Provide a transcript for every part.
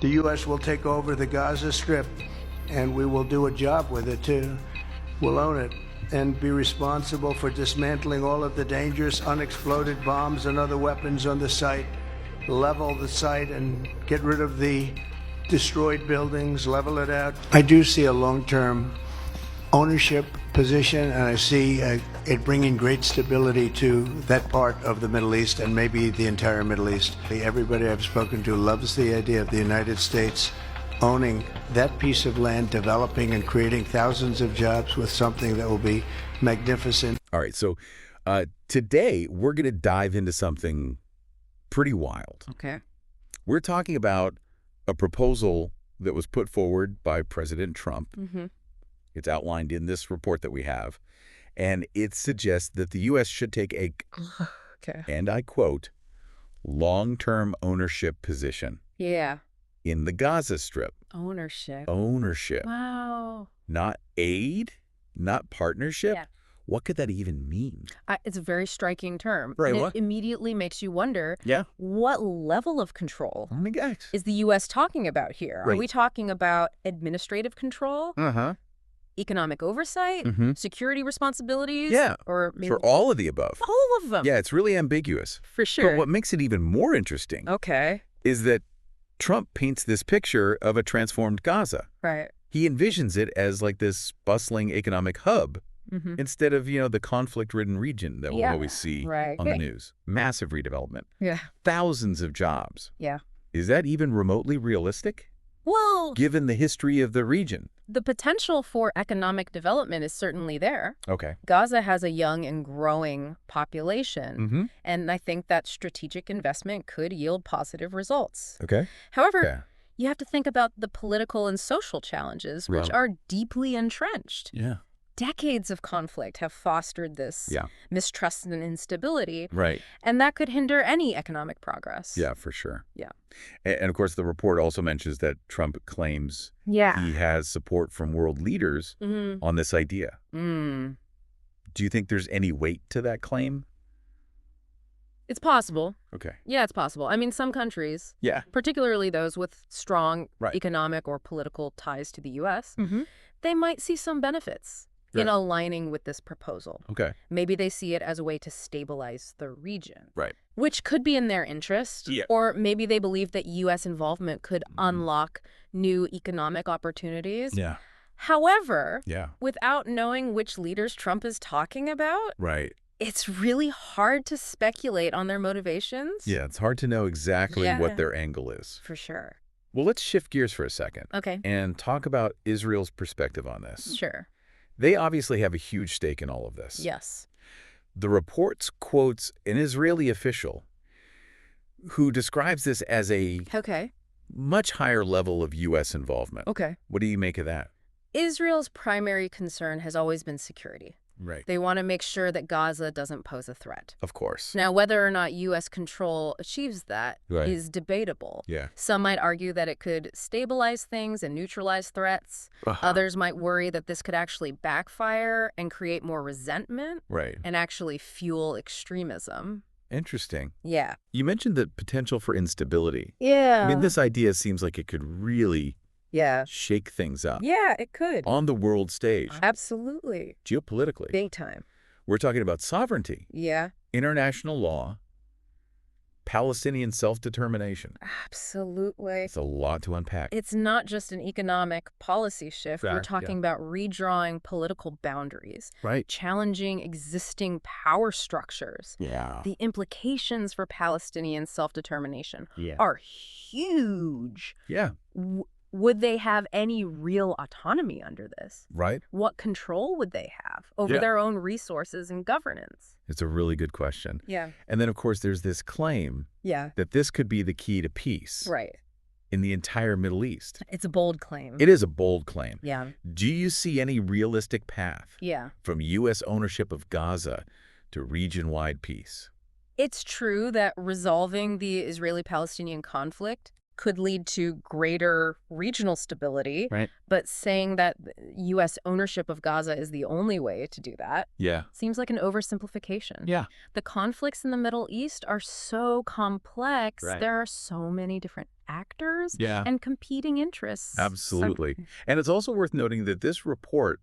The U.S. will take over the Gaza Strip, and we will do a job with it, too. We'll own it and be responsible for dismantling all of the dangerous unexploded bombs and other weapons on the site, level the site and get rid of the destroyed buildings, level it out. I do see a long-term ownership position, and I see it bringing great stability to that part of the Middle East and maybe the entire Middle East. Everybody I've spoken to loves the idea of the United States owning that piece of land, developing and creating thousands of jobs with something that will be magnificent. All right, so today we're going to dive into something pretty wild. Okay. We're talking about a proposal that was put forward by President Trump. Mm-hmm. It's outlined in this report that we have, and it suggests that the U.S. should take a, Okay. and I quote, long-term ownership position Yeah. in the Gaza Strip. Ownership. Ownership. Wow. Not aid, not partnership. Yeah. What could that even mean? It's a very striking term. Right, And what? it immediately makes you wonder, Yeah. what level of control Oh my gosh. is the U.S. talking about here? Are Right. we talking about administrative control, Uh-huh. economic oversight, Mm-hmm. security responsibilities? Yeah. Or maybe For all of the above. all of them? Yeah, it's really ambiguous. For sure. But what makes it even more interesting Okay. is that Trump paints this picture of a transformed Gaza. Right. He envisions it as like this bustling economic hub Mm-hmm. instead of, the conflict-ridden region that we'll Yeah, always see right. on the news. Massive redevelopment. Yeah. Thousands of jobs. Yeah. Is that even remotely realistic, Well, given the history of the region? the potential for economic development is certainly there. Okay. Gaza has a young and growing population, Mm-hmm. and I think that strategic investment could yield positive results. Okay. However, Yeah. you have to think about the political and social challenges, which Right. are deeply entrenched. Yeah. Decades of conflict have fostered this Yeah. mistrust and instability, Right. and that could hinder any economic progress. Yeah, for sure. Yeah. And of course, the report also mentions that Trump claims Yeah. he has support from world leaders Mm-hmm. on this idea. Mm. Do you think there's any weight to that claim? It's possible. Okay. Yeah, it's possible. I mean, some countries, Yeah. particularly those with strong Right. economic or political ties to the U.S., Mm-hmm. they might see some benefits in Right. aligning with this proposal. Okay. Maybe they see it as a way to stabilize the region, Right. which could be in their interest. Yeah. Or maybe they believe that U.S. involvement could unlock new economic opportunities. Yeah. However, Yeah. without knowing which leaders Trump is talking about, Right. it's really hard to speculate on their motivations. Yeah, it's hard to know exactly Yeah. what their angle is. For sure. Well, let's shift gears for a second Okay. and talk about Israel's perspective on this. Sure. They obviously have a huge stake in all of this. Yes. The report quotes an Israeli official who describes this as a Okay. much higher level of U.S. involvement. Okay. What do you make of that? Israel's primary concern has always been security. Right. They want to make sure that Gaza doesn't pose a threat. Of course. Now, whether or not U.S. control achieves that is Right. debatable. Yeah. Some might argue that it could stabilize things and neutralize threats. Uh-huh. Others might worry that this could actually backfire and create more resentment Right. and actually fuel extremism. Interesting. Yeah. You mentioned the potential for instability. Yeah. I mean, this idea seems like it could really Yeah. shake things up Yeah, it could. on the world stage, Absolutely. geopolitically. Big time. We're talking about sovereignty, Yeah. international law, Palestinian self-determination. Absolutely. It's a lot to unpack. It's not just an economic policy shift. We're Fact, talking about redrawing political boundaries, Right. challenging existing power structures. Yeah. The implications for Palestinian self-determination Yeah. are huge. Yeah. Would they have any real autonomy under this? Right? What control would they have over Yeah. their own resources and governance? It's a really good question. Yeah. And then, of course, there's this claim Yeah. that this could be the key to peace Right. in the entire Middle East. It's a bold claim. It is a bold claim. Yeah. Do you see any realistic path Yeah. from U.S. ownership of Gaza to region-wide peace? It's true that resolving the Israeli-Palestinian conflict could lead to greater regional stability, Right. but saying that U.S. ownership of Gaza is the only way to do that Yeah. seems like an oversimplification. Yeah. The conflicts in the Middle East are so complex. Right. There are so many different actors Yeah. and competing interests. Absolutely. And it's also worth noting that this report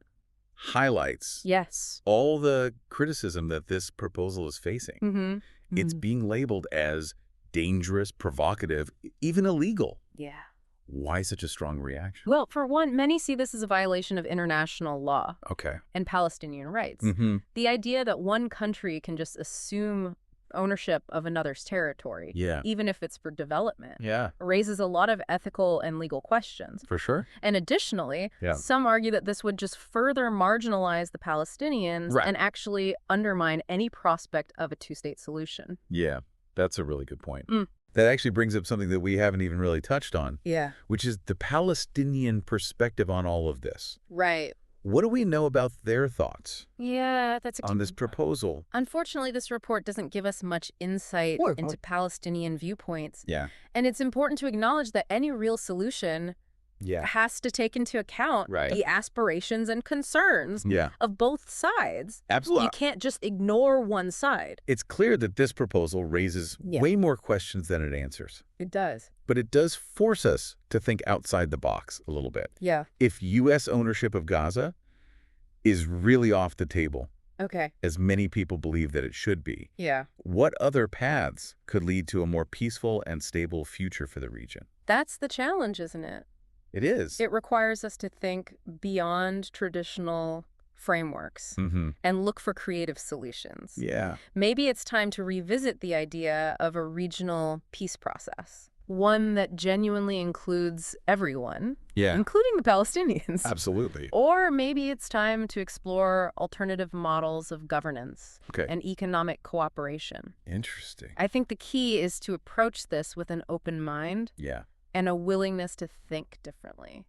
highlights Yes. all the criticism that this proposal is facing. Mm-hmm. It's being labeled as dangerous, provocative, even illegal. Yeah. Why such a strong reaction? Well, for one, many see this as a violation of international law Okay. and Palestinian rights. Mm-hmm. The idea that one country can just assume ownership of another's territory, Yeah. even if it's for development, Yeah, raises a lot of ethical and legal questions. for sure. And additionally, Yeah. some argue that this would just further marginalize the Palestinians Right. and actually undermine any prospect of a two-state solution. Yeah, that's a really good point. Mm. That actually brings up something that we haven't even really touched on, Yeah. which is the Palestinian perspective on all of this. Right. What do we know about their thoughts Yeah, that's a on this proposal? Unfortunately, this report doesn't give us much insight into Palestinian viewpoints. Yeah. And it's important to acknowledge that any real solution Yeah. has to take into account Right. the aspirations and concerns Yeah. of both sides. Absolutely. You can't just ignore one side. It's clear that this proposal raises Yeah. way more questions than it answers. It does. But it does force us to think outside the box a little bit. Yeah. If U.S. ownership of Gaza is really off the table, Okay. as many people believe that it should be, Yeah. what other paths could lead to a more peaceful and stable future for the region? That's the challenge, isn't it? It is. It requires us to think beyond traditional frameworks Mm-hmm. and look for creative solutions. Yeah. Maybe it's time to revisit the idea of a regional peace process, one that genuinely includes everyone, Yeah. including the Palestinians. Absolutely. Or maybe it's time to explore alternative models of governance Okay. and economic cooperation. Interesting. I think the key is to approach this with an open mind Yeah. and a willingness to think differently.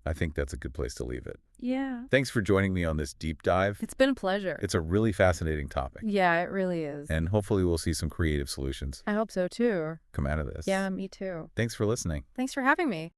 I think that's a good place to leave it. Yeah. Thanks for joining me on this deep dive. It's been a pleasure. It's a really fascinating topic. Yeah, it really is. And hopefully we'll see some creative solutions I hope so, too. come out of this. Yeah, me too. Thanks for listening. Thanks for having me.